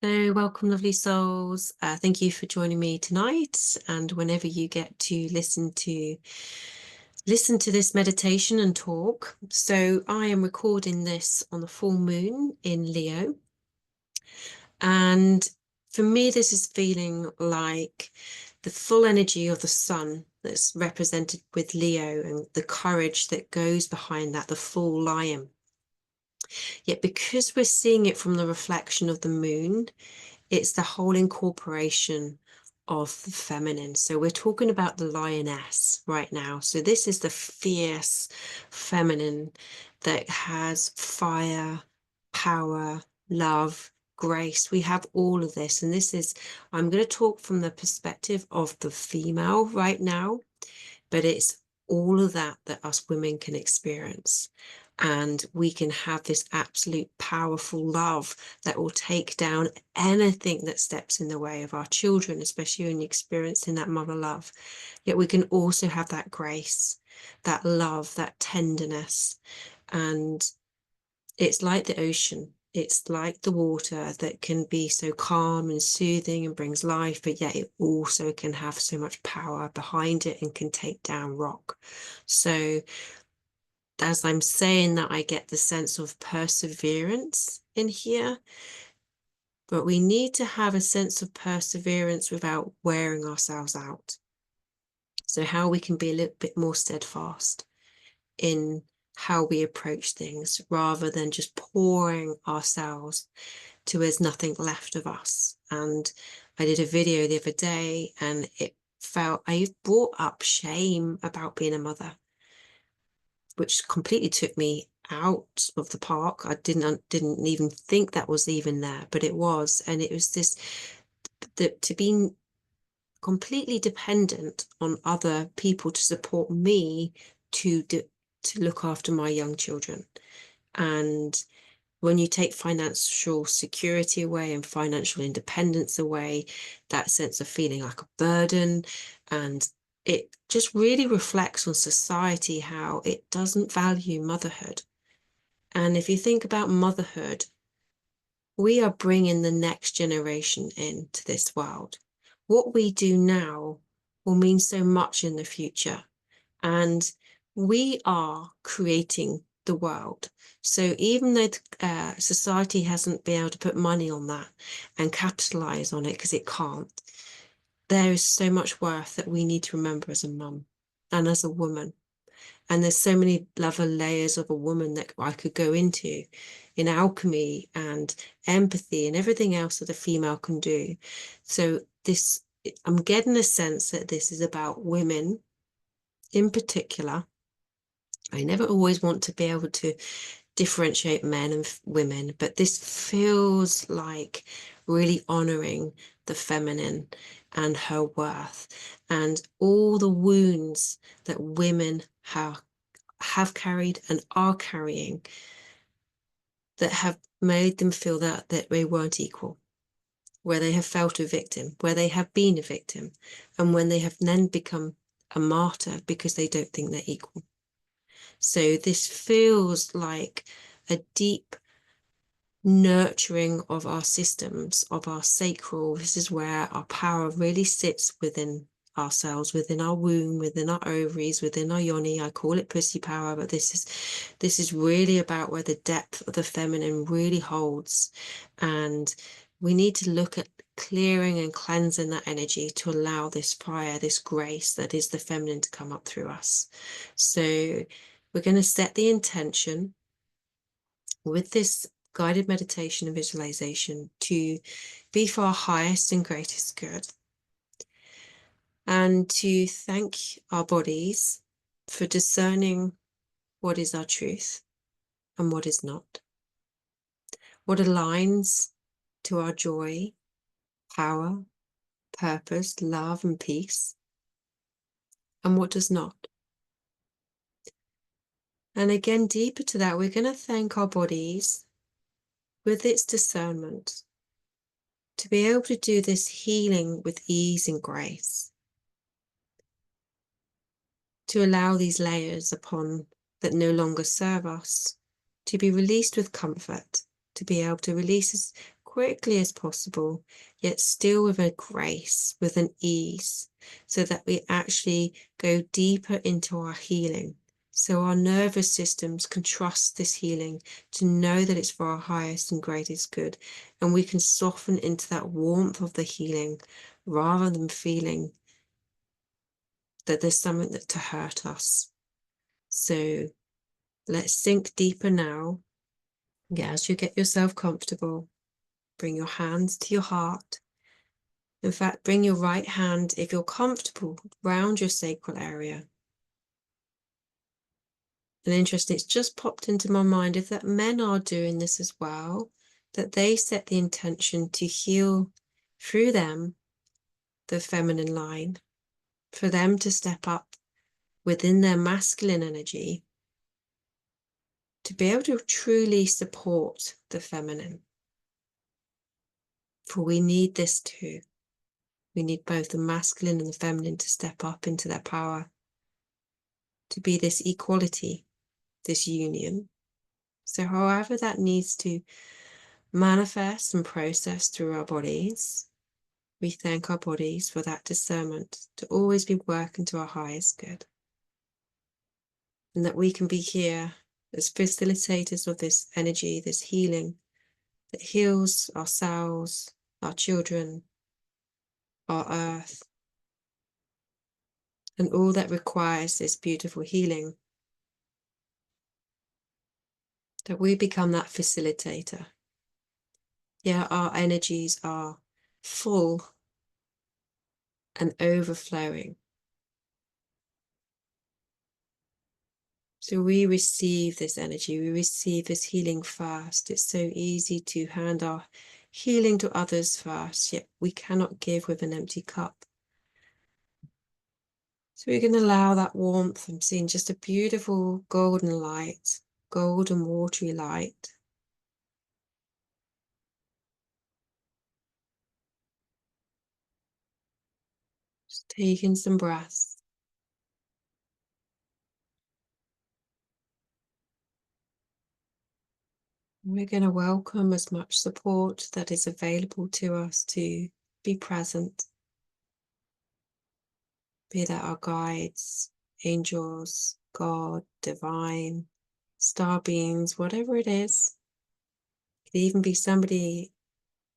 So welcome, lovely souls. Thank you for joining me tonight. And whenever you get to listen to this meditation and talk. So I am recording this on the full moon in Leo. And for me, this is feeling like the full energy of the sun that's represented with Leo and the courage that goes behind that, the full lion. Yet because we're seeing it from the reflection of the moon, it's the whole incorporation of the feminine. So we're talking about the lioness right now. So this is the fierce feminine that has fire, power, love, grace. We have all of this. And this is, I'm going to talk from the perspective of the female right now, but it's all of that us women can experience. And we can have this absolute powerful love that will take down anything that steps in the way of our children, especially when you're experiencing that mother love. Yet we can also have that grace, that love, that tenderness. And it's like the ocean. It's like the water that can be so calm and soothing and brings life, but yet it also can have so much power behind it and can take down rock. So as I'm saying that, I get the sense of perseverance in here, but we need to have a sense of perseverance without wearing ourselves out. So how we can be a little bit more steadfast in how we approach things rather than just pouring ourselves to there's nothing left of us. And I did a video the other day and I brought up shame about being a mother, which completely took me out of the park. I didn't even think that was even there, but it was. And it was this, that to be completely dependent on other people to support me to look after my young children. And when you take financial security away and financial independence away, that sense of feeling like a burden, and it just really reflects on society, how it doesn't value motherhood. And if you think about motherhood, we are bringing the next generation into this world. What we do now will mean so much in the future. And we are creating the world. So even though society hasn't been able to put money on that and capitalize on it, because it can't, there is so much worth that we need to remember as a mum and as a woman. And there's so many other layers of a woman that I could go into in alchemy and empathy and everything else that a female can do. So I'm getting a sense that this is about women in particular. I never always want to be able to differentiate men and women, but this feels like really honoring the feminine and her worth and all the wounds that women have carried and are carrying that have made them feel that they weren't equal, where they have felt a victim, where they have been a victim, and when they have then become a martyr because they don't think they're equal. So this feels like a deep nurturing of our systems, of our sacral. This is where our power really sits within ourselves, within our womb, within our ovaries, within our yoni. I call it pussy power, but this is really about where the depth of the feminine really holds. And we need to look at clearing and cleansing that energy to allow this fire, this grace that is the feminine to come up through us. So we're going to set the intention with this guided meditation and visualization to be for our highest and greatest good, and to thank our bodies for discerning what is our truth and what is not, what aligns to our joy, power, purpose, love, and peace, and what does not. And again, deeper to that, we're going to thank our bodies with its discernment to be able to do this healing with ease and grace, to allow these layers upon that no longer serve us to be released with comfort, to be able to release as quickly as possible, yet still with a grace, with an ease, so that we actually go deeper into our healing. So our nervous systems can trust this healing to know that it's for our highest and greatest good. And we can soften into that warmth of the healing rather than feeling that there's something that to hurt us. So let's sink deeper now. Yeah, as you get yourself comfortable, bring your hands to your heart. In fact, bring your right hand, if you're comfortable, round your sacral area. And interesting, it's just popped into my mind, if that men are doing this as well, that they set the intention to heal through them the feminine line, for them to step up within their masculine energy, to be able to truly support the feminine. For we need this too. We need both the masculine and the feminine to step up into their power, to be this equality, this union. So however that needs to manifest and process through our bodies, we thank our bodies for that discernment to always be working to our highest good. And that we can be here as facilitators of this energy, this healing that heals ourselves, our children, our earth, and all that requires this beautiful healing. That we become that facilitator. Yeah, our energies are full and overflowing. So we receive this energy, we receive this healing first. It's so easy to hand our healing to others first, yet we cannot give with an empty cup. So we're going to allow that warmth. I'm seeing just a beautiful golden light, golden watery light. Just taking some breaths. We're going to welcome as much support that is available to us to be present, be that our guides, angels, God, divine, star beings, whatever it is. It could even be somebody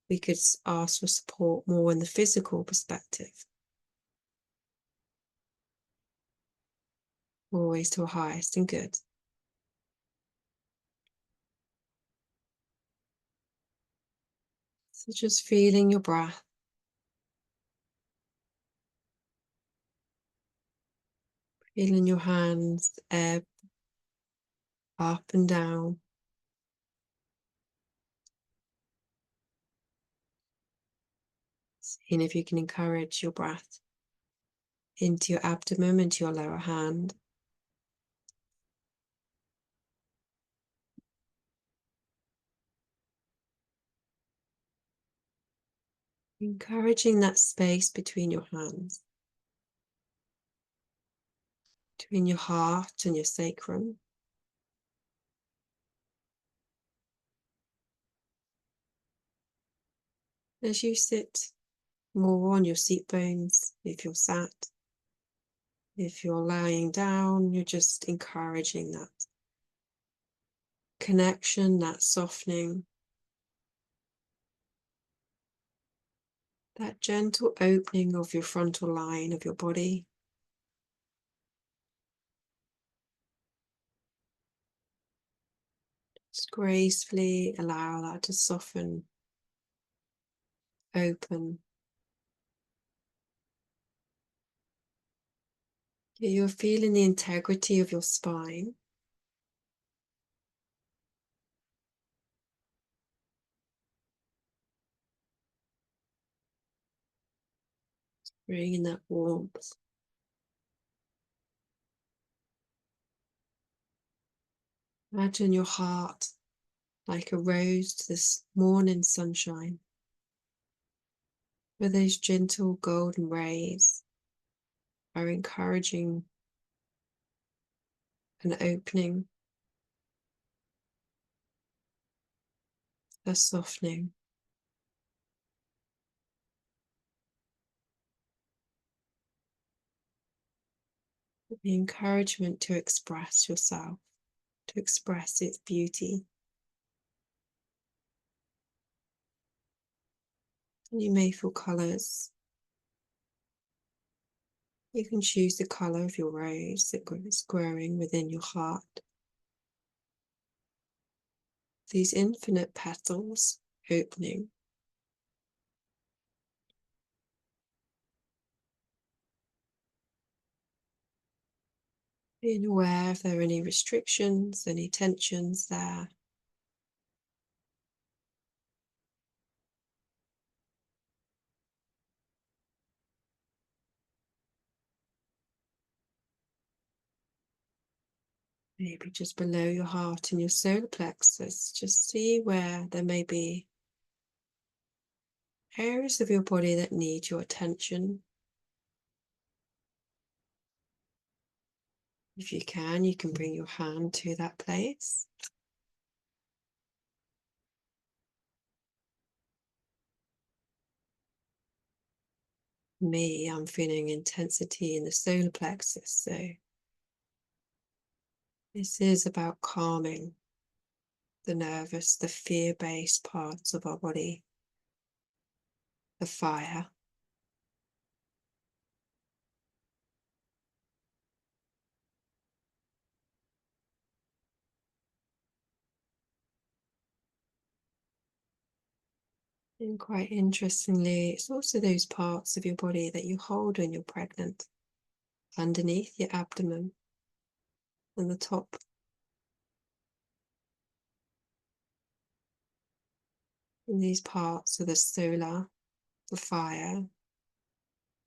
we could ask for support more in the physical perspective. Always to our highest and good. So just feeling your breath. Feeling your hands ebb up and down. Seeing if you can encourage your breath into your abdomen, into your lower hand. Encouraging that space between your hands, between your heart and your sacrum. As you sit more on your seat bones, if you're sat, if you're lying down, you're just encouraging that connection, that softening, that gentle opening of your frontal line of your body. Just gracefully allow that to soften, open. You're feeling the integrity of your spine. Bringing that warmth. Imagine your heart like a rose to this morning sunshine, where those gentle golden rays are encouraging an opening, a softening. The encouragement to express yourself, to express its beauty. And you may feel colours. You can choose the colour of your rose that is growing within your heart. These infinite petals opening. Being aware if there are any restrictions, any tensions there. Maybe just below your heart and your solar plexus, just see where there may be areas of your body that need your attention. If you can bring your hand to that place. Me, I'm feeling intensity in the solar plexus, so this is about calming the nervous, the fear-based parts of our body, the fire. And quite interestingly, it's also those parts of your body that you hold when you're pregnant, underneath your abdomen and the top. And these parts are the solar, the fire,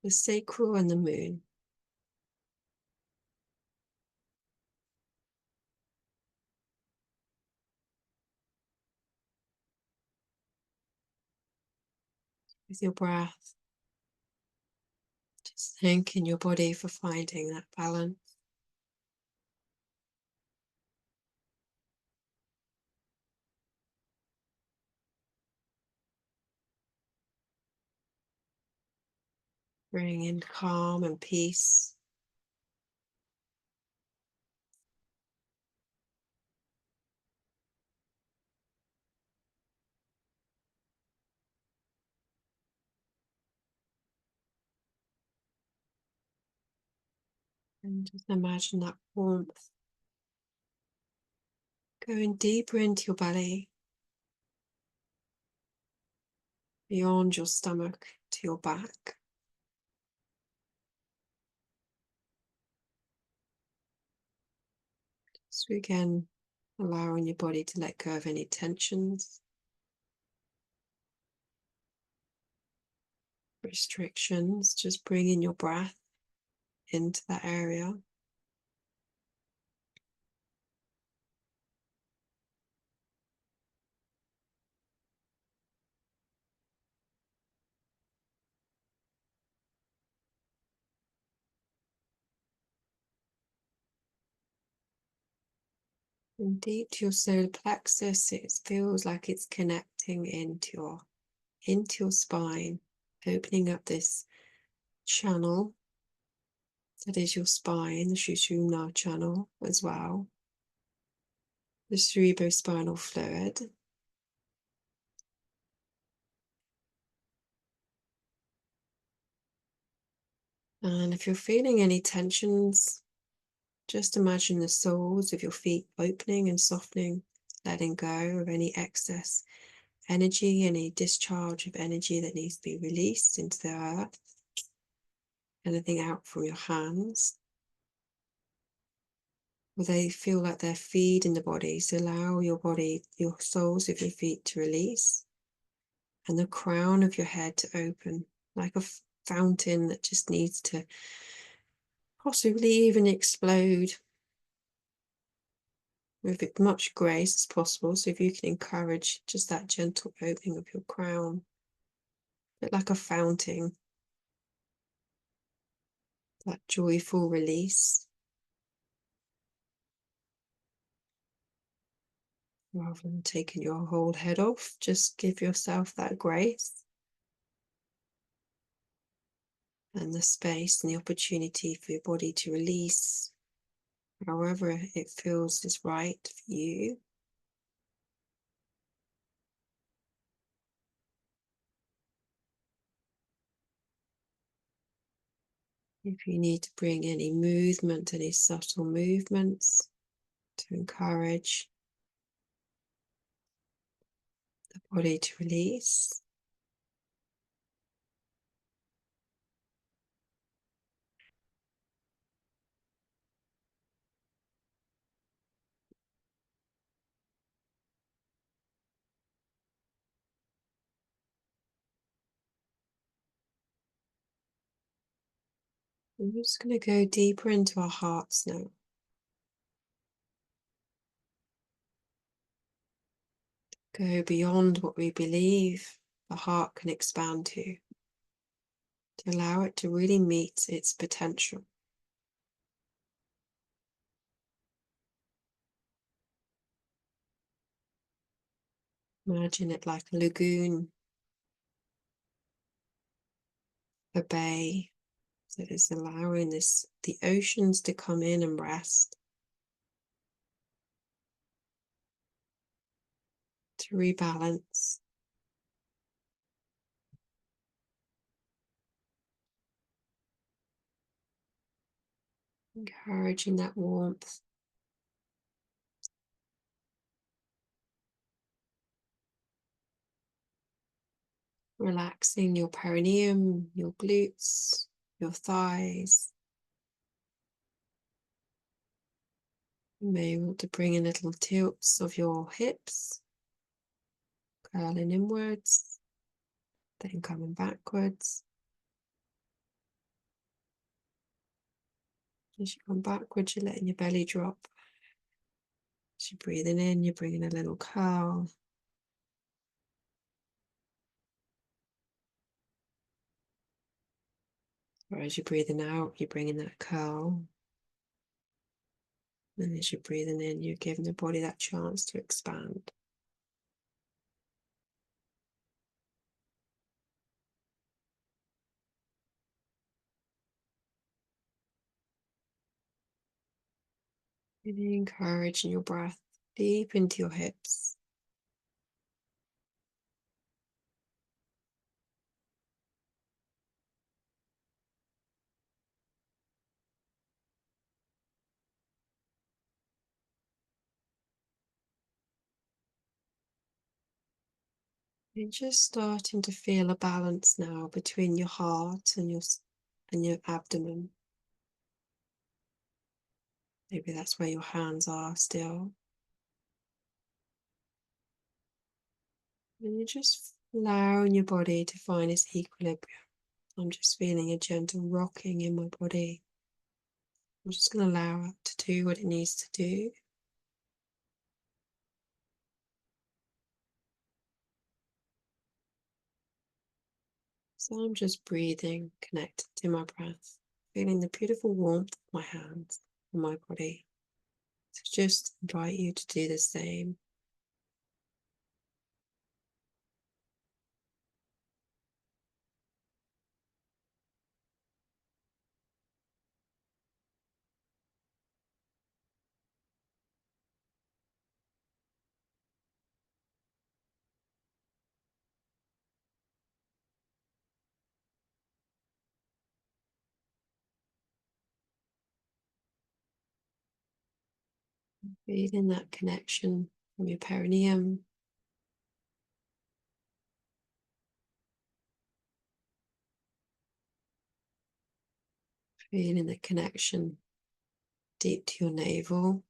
the sacral and the moon. With your breath, just thanking your body for finding that balance. Bring in calm and peace. And just imagine that warmth going deeper into your belly, beyond your stomach to your back. So again, allowing your body to let go of any tensions, restrictions, just bringing your breath into that area. And deep to your solar plexus, it feels like it's connecting into your spine, opening up this channel that is your spine, the Sushumna channel as well, the cerebrospinal fluid. And if you're feeling any tensions, just imagine the soles of your feet opening and softening, letting go of any excess energy, any discharge of energy that needs to be released into the earth, anything out from your hands. Or they feel like they're feeding the body, so allow your body, your soles of your feet to release, and the crown of your head to open, like a fountain that just needs to possibly even explode with as much grace as possible. So if you can encourage just that gentle opening of your crown, but like a fountain, that joyful release, rather than taking your whole head off, just give yourself that grace. and the space and the opportunity for your body to release however it feels is right for you. If you need to bring any movement, any subtle movements to encourage the body to release. I'm just going to go deeper into our hearts now. Go beyond what we believe the heart can expand to allow it to really meet its potential. Imagine it like a lagoon, a bay that is allowing the oceans to come in and rest, to rebalance, encouraging that warmth, relaxing your perineum, your glutes, your thighs. You may want to bring in little tilts of your hips, curling inwards, then coming backwards. As you come backwards, you're letting your belly drop. As you're breathing in, you're bringing a little curl. Or as you're breathing out, you're bringing that curl. And as you're breathing in, you're giving the body that chance to expand. And encouraging your breath deep into your hips. You're just starting to feel a balance now between your heart and your abdomen. Maybe that's where your hands are still. And you're just allowing your body to find its equilibrium. I'm just feeling a gentle rocking in my body. I'm just going to allow it to do what it needs to do. So I'm just breathing, connected to my breath, feeling the beautiful warmth of my hands and my body. So just invite you to do the same. Feeling that connection from your perineum, feeling the connection deep to your navel.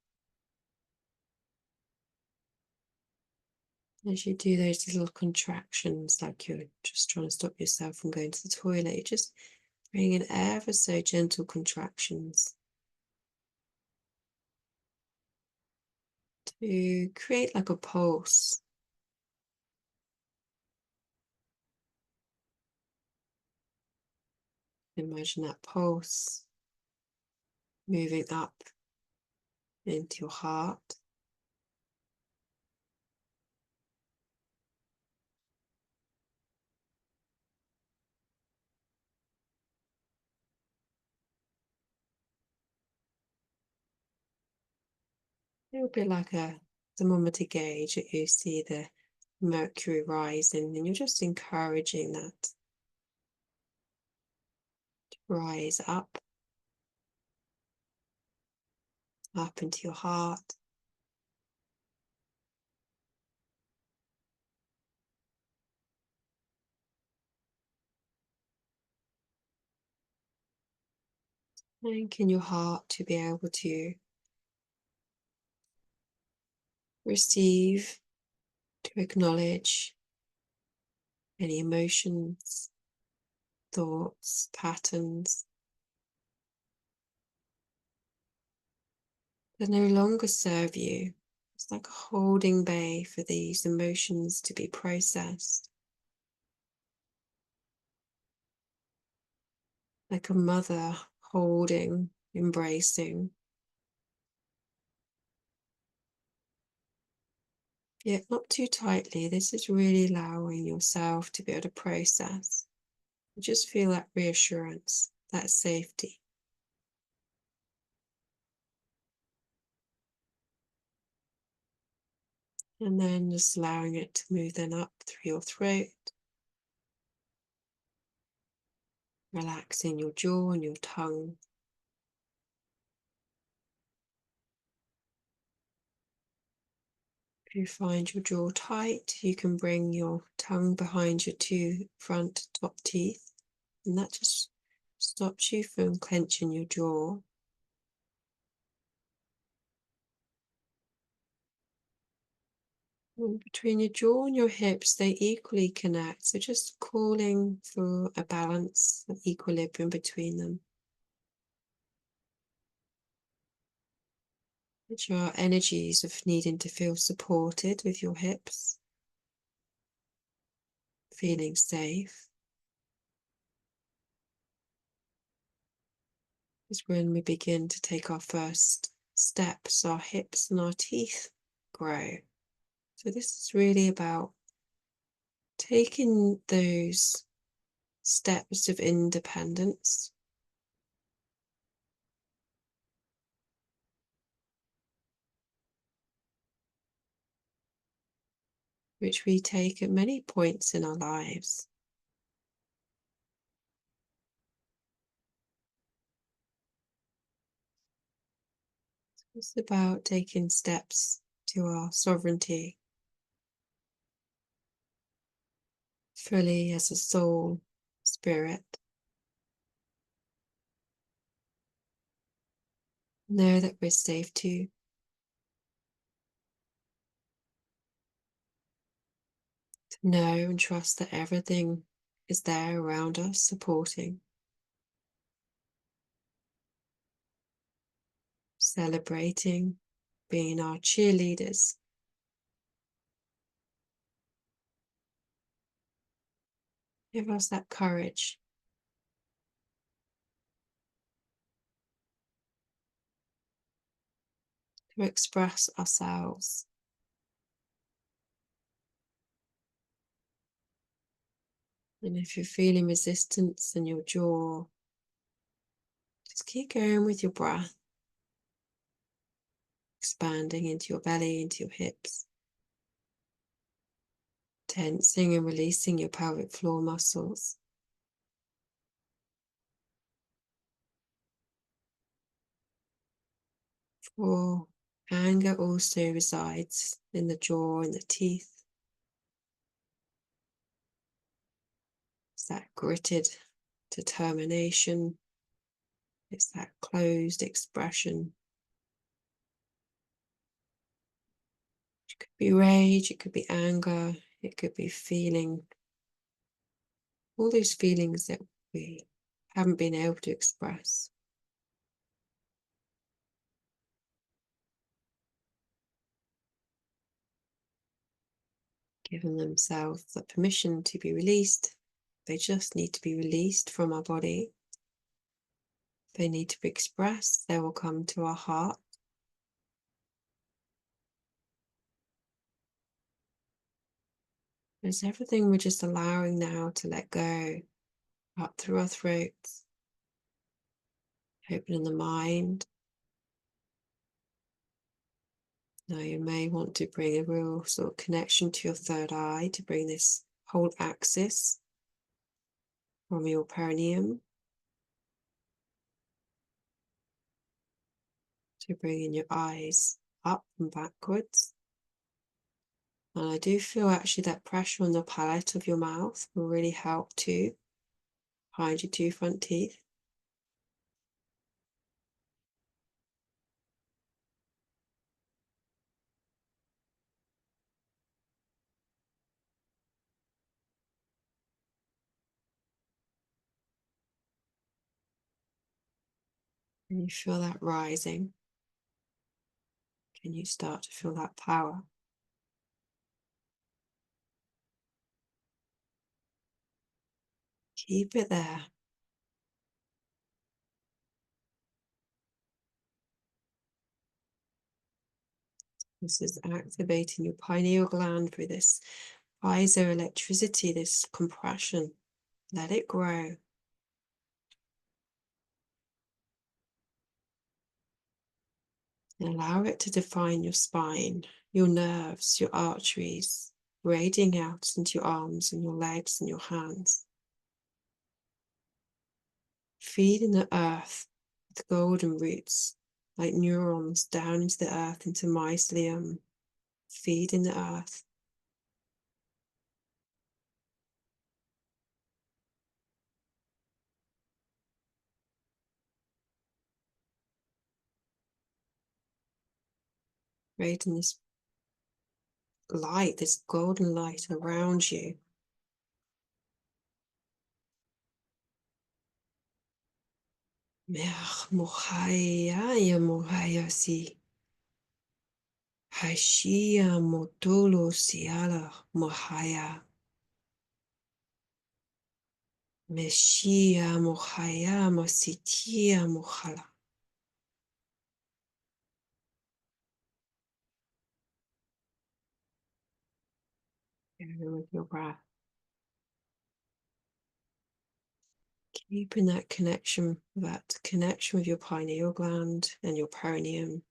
As you do those little contractions, like you're just trying to stop yourself from going to the toilet, you just bring in ever so gentle contractions to create like a pulse. Imagine that pulse moving up into your heart. little bit like a thermometer gauge that you see the mercury rising, and you're just encouraging that to rise up into your heart. In your heart to be able to receive, to acknowledge any emotions, thoughts, patterns that no longer serve you. It's like a holding bay for these emotions to be processed, like a mother holding, embracing, yet not too tightly. This is really allowing yourself to be able to process. You just feel that reassurance, that safety. And then just allowing it to move then up through your throat, relaxing your jaw and your tongue. If you find your jaw tight, you can bring your tongue behind your two front top teeth, and that just stops you from clenching your jaw. And between your jaw and your hips, they equally connect, so just calling for a balance, an equilibrium between them. Which are energies of needing to feel supported with your hips, feeling safe. Is when we begin to take our first steps, our hips and our teeth grow. So this is really about taking those steps of independence, which we take at many points in our lives. It's about taking steps to our sovereignty fully as a soul, spirit. Know that we're safe to know and trust that everything is there around us, supporting, celebrating, being our cheerleaders. Give us that courage to express ourselves. And if you're feeling resistance in your jaw, just keep going with your breath, expanding into your belly, into your hips, tensing and releasing your pelvic floor muscles. For anger also resides in the jaw and the teeth. It's that gritted determination. It's that closed expression. It could be rage, it could be anger, it could be feeling. All those feelings that we haven't been able to express. Giving themselves the permission to be released. They just need to be released from our body. They need to be expressed. They will come to our heart. There's everything we're just allowing now to let go up through our throats, opening the mind, Now you may want to bring a real sort of connection to your third eye to bring this whole axis from your perineum to bringing your eyes up and backwards. And I do feel actually that pressure on the palate of your mouth will really help too, behind your two front teeth. And you feel that rising. Can you start to feel that power? Keep it there. This is activating your pineal gland through this piezoelectricity, this compression. Let it grow. And allow it to define your spine, your nerves, your arteries, radiating out into your arms and your legs and your hands. Feeding the earth with golden roots, like neurons down into the earth, into mycelium. Feeding the earth. Creating this light, this golden light around you. Meach mohaya ya mohaya si. Hashia motolo siala mohaya. Meshia mohaya masitia mohala. With your breath. Keeping that connection with your pineal gland and your perineum.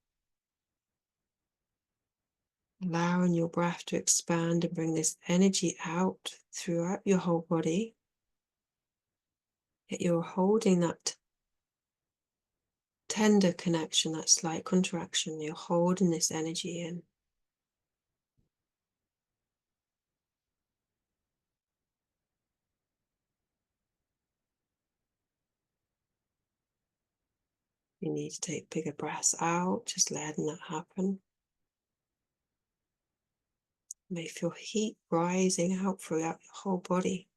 Allowing your breath to expand and bring this energy out throughout your whole body. Yet you're holding that tender connection, that slight contraction. You're holding this energy in. You need to take bigger breaths out, just letting that happen. You may feel heat rising out throughout your whole body.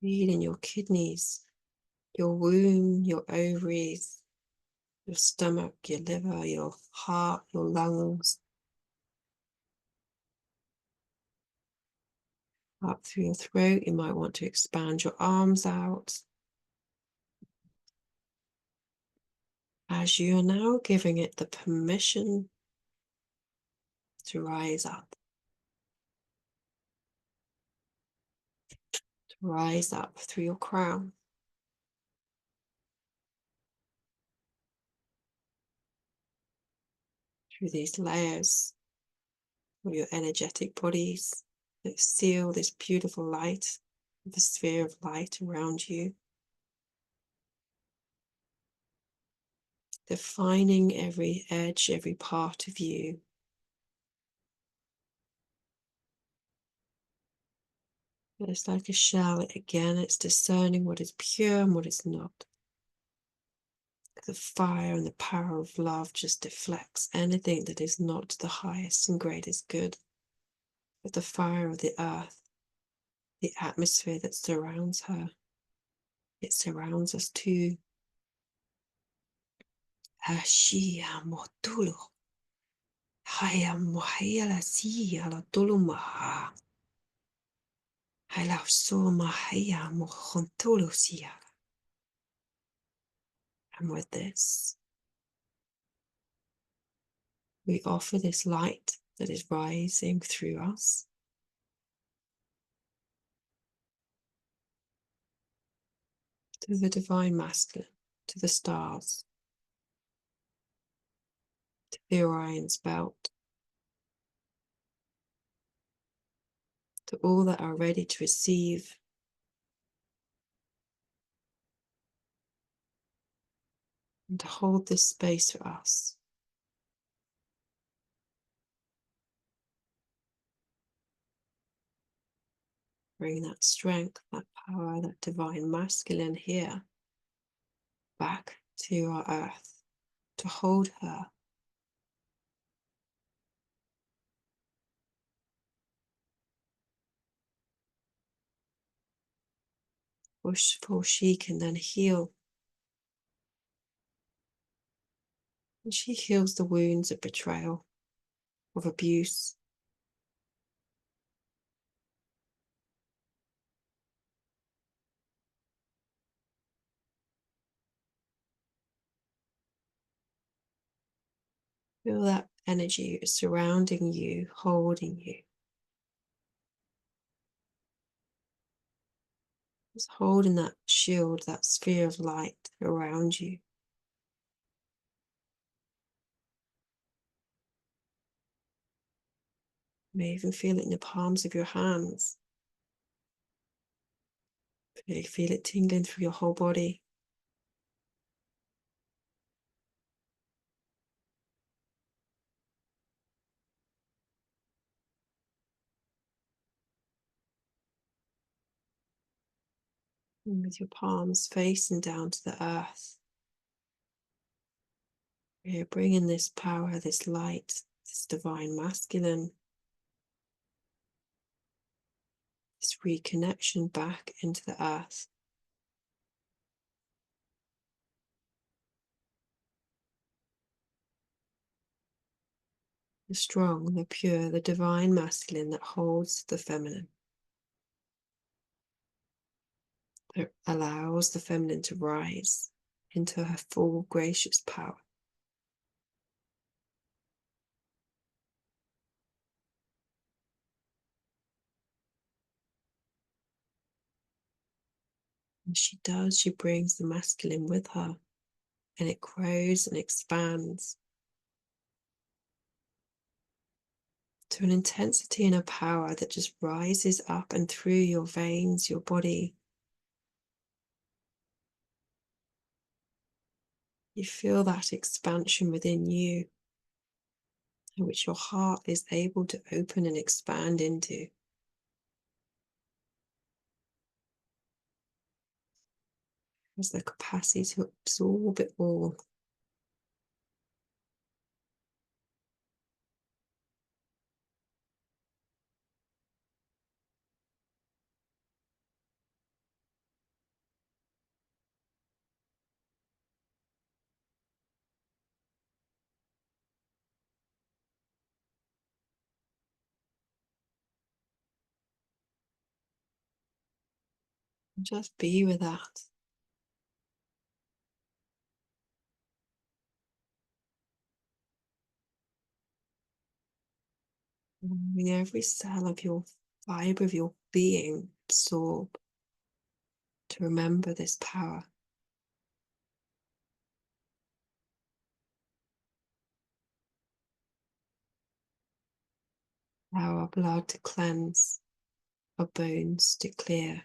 Feeling your kidneys, your womb, your ovaries, your stomach, your liver, your heart, your lungs. Up through your throat, you might want to expand your arms out. As you are now giving it the permission to rise up. To rise up through your crown. Through these layers of your energetic bodies that seal this beautiful light, the sphere of light around you. Defining every edge, every part of you. It's like a shell. Again, it's discerning what is pure and what is not. The fire and the power of love just deflects anything that is not the highest and greatest good. But the fire of the earth, the atmosphere that surrounds her, it surrounds us too. Ashia motulo. Haya mohaya la siya la tulumaha. Haila soma haya mohontolo siya. And with this, we offer this light that is rising through us. to the divine masculine, to the stars, to the Orion's belt, to all that are ready to receive and to hold this space for us. Bring that strength, that power, that divine masculine here back to our earth, to hold her. For she can then heal. And she heals the wounds of betrayal, of abuse. Feel that energy surrounding you, holding you. Just holding that shield, that sphere of light around you. You may even feel it in the palms of your hands. You feel it tingling through your whole body. And with your palms facing down to the earth, you're bringing this power, this light, this divine masculine, this reconnection back into the earth. The strong, the pure, the divine masculine that holds the feminine. That allows the feminine to rise into her full gracious power. And she does, she brings the masculine with her, and it grows and expands to an intensity and a power that just rises up and through your veins, your body. You feel that expansion within you, in which your heart is able to open and expand into. Has the capacity to absorb it all. Just be with that. Allowing every cell of your fibre of your being absorb, to remember this power. Allow our blood to cleanse, our bones to clear,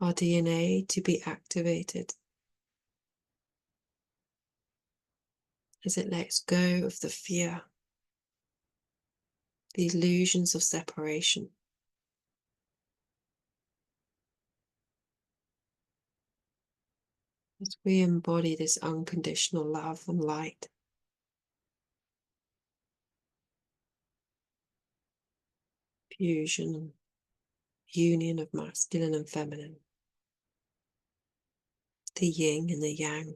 our DNA to be activated as it lets go of the fear, the illusions of separation. As we embody this unconditional love and light, fusion and union of masculine and feminine, the yin and the yang.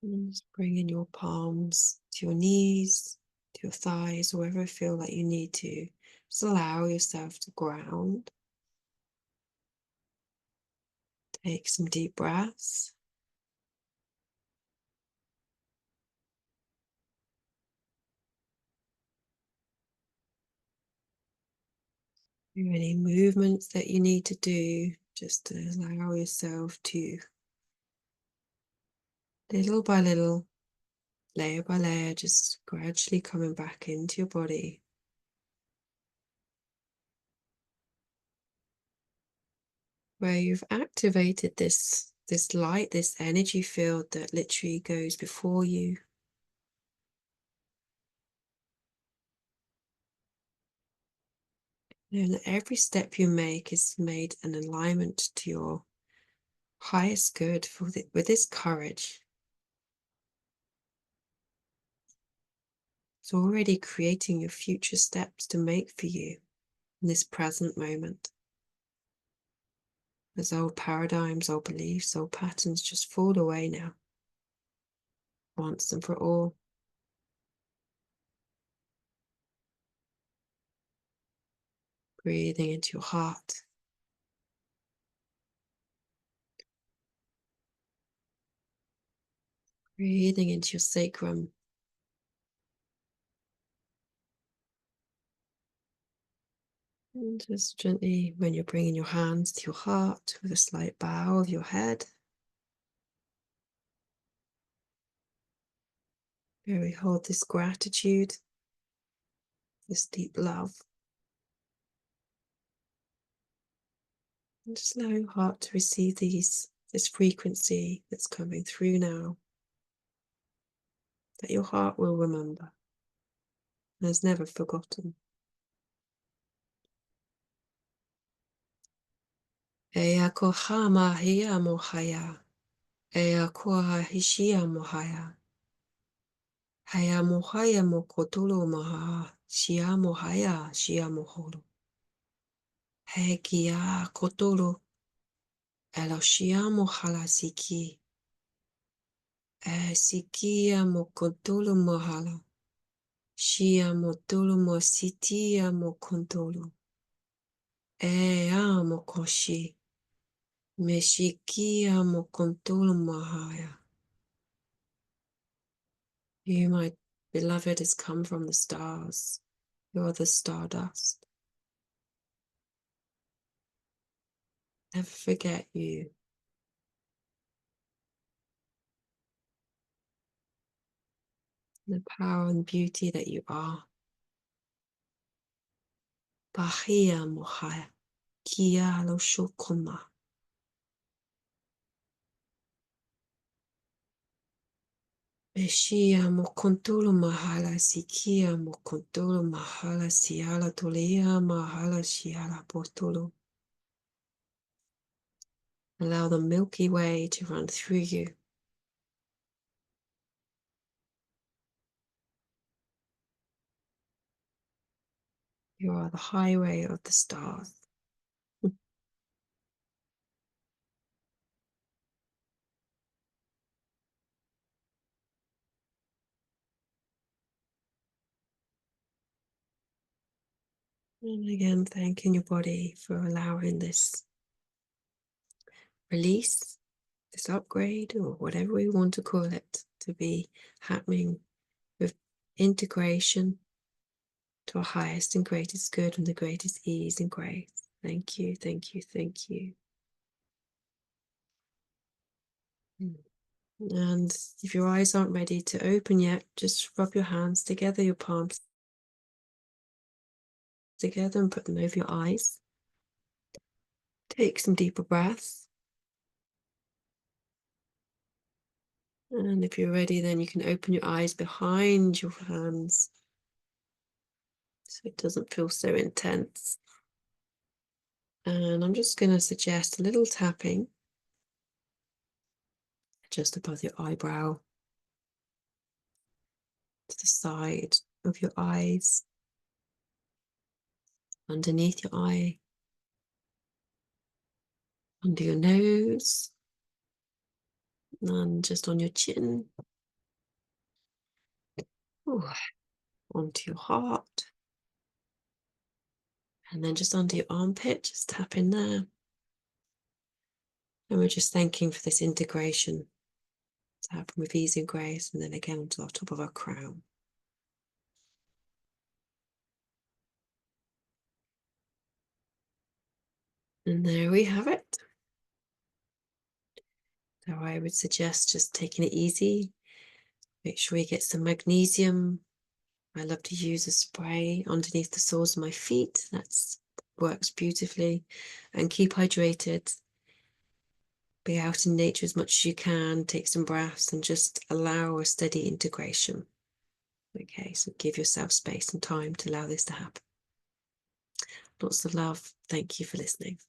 And just bringing your palms to your knees, to your thighs, wherever you feel like you need to. Just allow yourself to ground. Take some deep breaths. Any movements that you need to do, just to allow yourself to, little by little, layer by layer, just gradually coming back into your body. Where you've activated this light, this energy field that literally goes before you. And that every step you make is made in alignment to your highest good with this courage. It's already creating your future steps to make for you in this present moment. As old paradigms, old beliefs, old patterns just fall away now, once and for all. Breathing into your heart. Breathing into your sacrum. And just gently, when you're bringing your hands to your heart with a slight bow of your head, where we hold this gratitude, this deep love. And just allow your heart to receive this frequency that's coming through now, that your heart will remember and has never forgotten. Ea koha mahia mohaya. Ea koha hishia mohaya. Haya mohaya mokotolo maha. Shia mohaya shia moholo. He kia kotolo. Eloshia mohala siki. E sikia mokotolo mohala. Shia motolo mo sitia mokontolo. E amo koshi. Meshikia mokontolo mahaya. You, my beloved, has come from the stars. You're the stardust. Never forget you. The power and beauty that you are. Bahia mohaya. Kia lo shokoma. Beshia mokontolo mahala sikia mokontolo mahala siala tolea mahala siala potolo. Allow the Milky Way to run through you. You are the highway of the stars. And again, thanking your body for allowing this release, this upgrade, or whatever we want to call it, to be happening with integration to our highest and greatest good and the greatest ease and grace. Thank you, thank you, thank you. And if your eyes aren't ready to open yet, just rub your hands together, your palms together, and put them over your eyes. Take some deeper breaths. And if you're ready, then you can open your eyes behind your hands so it doesn't feel so intense. And I'm just going to suggest a little tapping just above your eyebrow, to the side of your eyes, underneath your eye, under your nose, and just on your chin. Ooh, onto your heart. And then just under your armpit, just tap in there. And we're just thanking for this integration to happen with ease and grace, and then again onto the top of our crown. And there we have it. So I would suggest just taking it easy. Make sure you get some magnesium. I love to use a spray underneath the soles of my feet. That works beautifully. And keep hydrated. Be out in nature as much as you can. Take some breaths and just allow a steady integration. Okay, so give yourself space and time to allow this to happen. Lots of love. Thank you for listening.